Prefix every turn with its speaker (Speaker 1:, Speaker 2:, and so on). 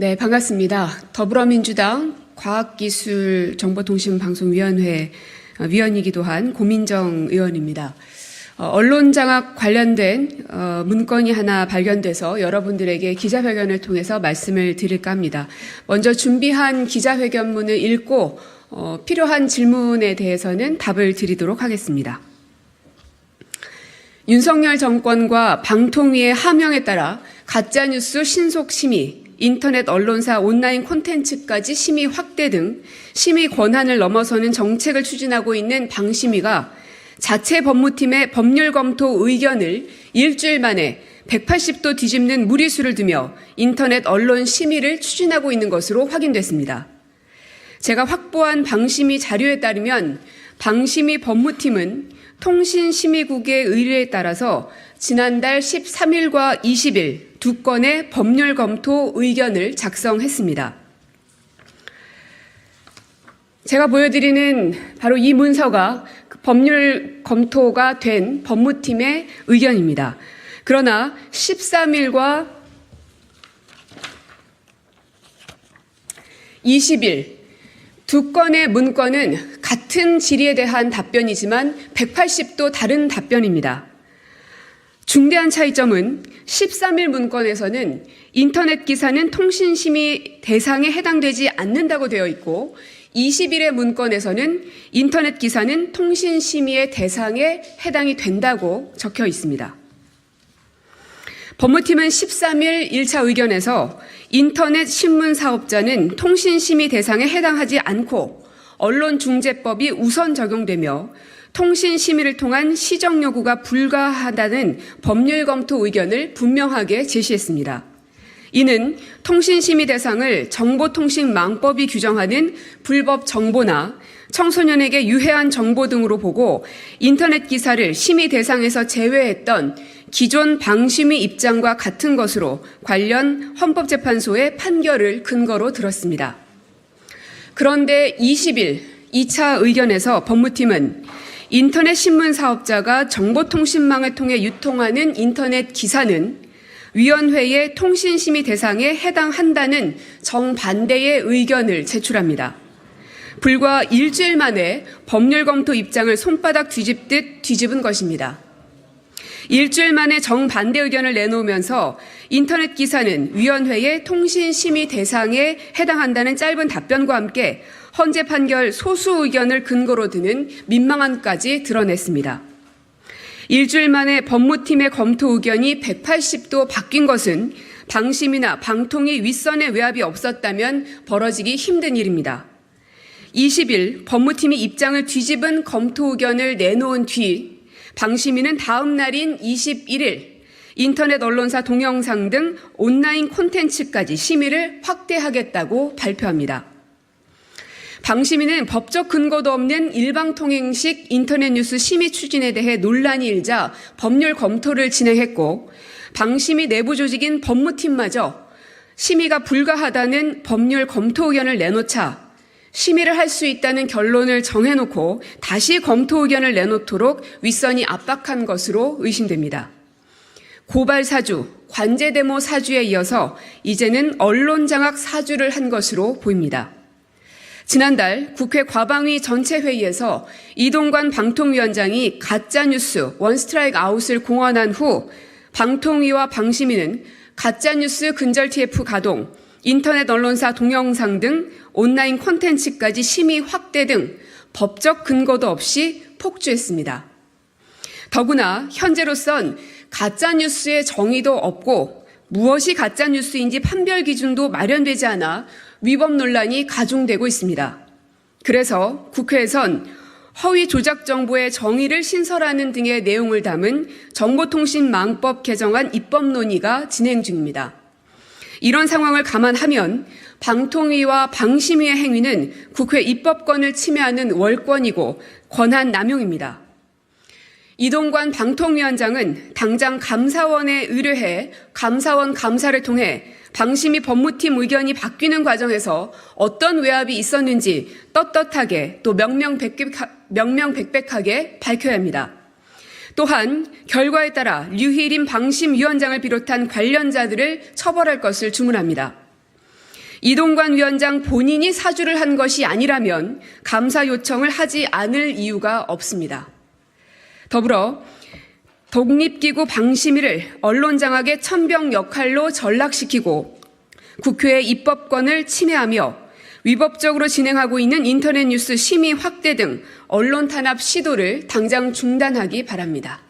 Speaker 1: 네, 반갑습니다. 더불어민주당 과학기술정보통신방송위원회 위원이기도 한 고민정 의원입니다. 언론장악 관련된 문건이 하나 발견돼서 여러분들에게 기자회견을 통해서 말씀을 드릴까 합니다. 먼저 준비한 기자회견문을 읽고 필요한 질문에 대해서는 답을 드리도록 하겠습니다. 윤석열 정권과 방통위의 하명에 따라 가짜뉴스 신속 심의, 인터넷 언론사 온라인 콘텐츠까지 심의 확대 등 심의 권한을 넘어서는 정책을 추진하고 있는 방심위가 자체 법무팀의 법률 검토 의견을 일주일 만에 180도 뒤집는 무리수를 두며 인터넷 언론 심의를 추진하고 있는 것으로 확인됐습니다. 제가 확보한 방심위 자료에 따르면 방심위 법무팀은 통신심의국의 의뢰에 따라서 지난달 13일과 20일 두 건의 법률 검토 의견을 작성했습니다. 제가 보여드리는 바로 이 문서가 법률 검토가 된 법무팀의 의견입니다. 그러나 13일과 20일 두 건의 문건은 같은 질의에 대한 답변이지만 180도 다른 답변입니다. 중대한 차이점은 13일 문건에서는 인터넷 기사는 통신심의 대상에 해당되지 않는다고 되어 있고 20일의 문건에서는 인터넷 기사는 통신심의의 대상에 해당이 된다고 적혀 있습니다. 법무팀은 13일 1차 의견에서 인터넷 신문 사업자는 통신심의 대상에 해당하지 않고 언론중재법이 우선 적용되며 통신심의를 통한 시정 요구가 불가하다는 법률 검토 의견을 분명하게 제시했습니다. 이는 통신심의 대상을 정보통신망법이 규정하는 불법 정보나 청소년에게 유해한 정보 등으로 보고 인터넷 기사를 심의 대상에서 제외했던 기존 방심위 입장과 같은 것으로 관련 헌법재판소의 판결을 근거로 들었습니다. 그런데 20일 2차 의견에서 법무팀은 인터넷 신문 사업자가 정보통신망을 통해 유통하는 인터넷 기사는 위원회의 통신심의 대상에 해당한다는 정반대의 의견을 제출합니다. 불과 일주일 만에 법률 검토 입장을 손바닥 뒤집듯 뒤집은 것입니다. 일주일 만에 정반대 의견을 내놓으면서 인터넷 기사는 위원회의 통신심의 대상에 해당한다는 짧은 답변과 함께 헌재 판결 소수 의견을 근거로 드는 민망함까지 드러냈습니다. 일주일 만에 법무팀의 검토 의견이 180도 바뀐 것은 방심이나 방통위 윗선의 외압이 없었다면 벌어지기 힘든 일입니다. 20일 법무팀이 입장을 뒤집은 검토 의견을 내놓은 뒤 방심위는 다음 날인 21일 인터넷 언론사 동영상 등 온라인 콘텐츠까지 심의를 확대하겠다고 발표합니다. 방심위는 법적 근거도 없는 일방통행식 인터넷 뉴스 심의 추진에 대해 논란이 일자 법률 검토를 진행했고 방심위 내부 조직인 법무팀마저 심의가 불가하다는 법률 검토 의견을 내놓자 심의를 할 수 있다는 결론을 정해놓고 다시 검토 의견을 내놓도록 윗선이 압박한 것으로 의심됩니다. 고발 사주, 관제 데모 사주에 이어서 이제는 언론 장악 사주를 한 것으로 보입니다. 지난달 국회 과방위 전체 회의에서 이동관 방통위원장이 가짜뉴스 원스트라이크 아웃을 공언한 후 방통위와 방심위는 가짜뉴스 근절 TF 가동, 인터넷 언론사 동영상 등 온라인 콘텐츠까지 심의 확대 등 법적 근거도 없이 폭주했습니다. 더구나 현재로선 가짜뉴스의 정의도 없고 무엇이 가짜뉴스인지 판별 기준도 마련되지 않아 위법 논란이 가중되고 있습니다. 그래서 국회에선 허위 조작 정보의 정의를 신설하는 등의 내용을 담은 정보통신망법 개정안 입법 논의가 진행 중입니다. 이런 상황을 감안하면 방통위와 방심위의 행위는 국회 입법권을 침해하는 월권이고 권한 남용입니다. 이동관 방통위원장은 당장 감사원에 의뢰해 감사원 감사를 통해 방심위 법무팀 의견이 바뀌는 과정에서 어떤 외압이 있었는지 떳떳하게 또 명명백백하게 밝혀야 합니다. 또한 결과에 따라 류희림 방심위원장을 비롯한 관련자들을 처벌할 것을 주문합니다. 이동관 위원장 본인이 사주를 한 것이 아니라면 감사 요청을 하지 않을 이유가 없습니다. 더불어 독립기구 방심위를 언론장악의 천병 역할로 전락시키고 국회의 입법권을 침해하며 위법적으로 진행하고 있는 인터넷 뉴스 심의 확대 등 언론 탄압 시도를 당장 중단하기 바랍니다.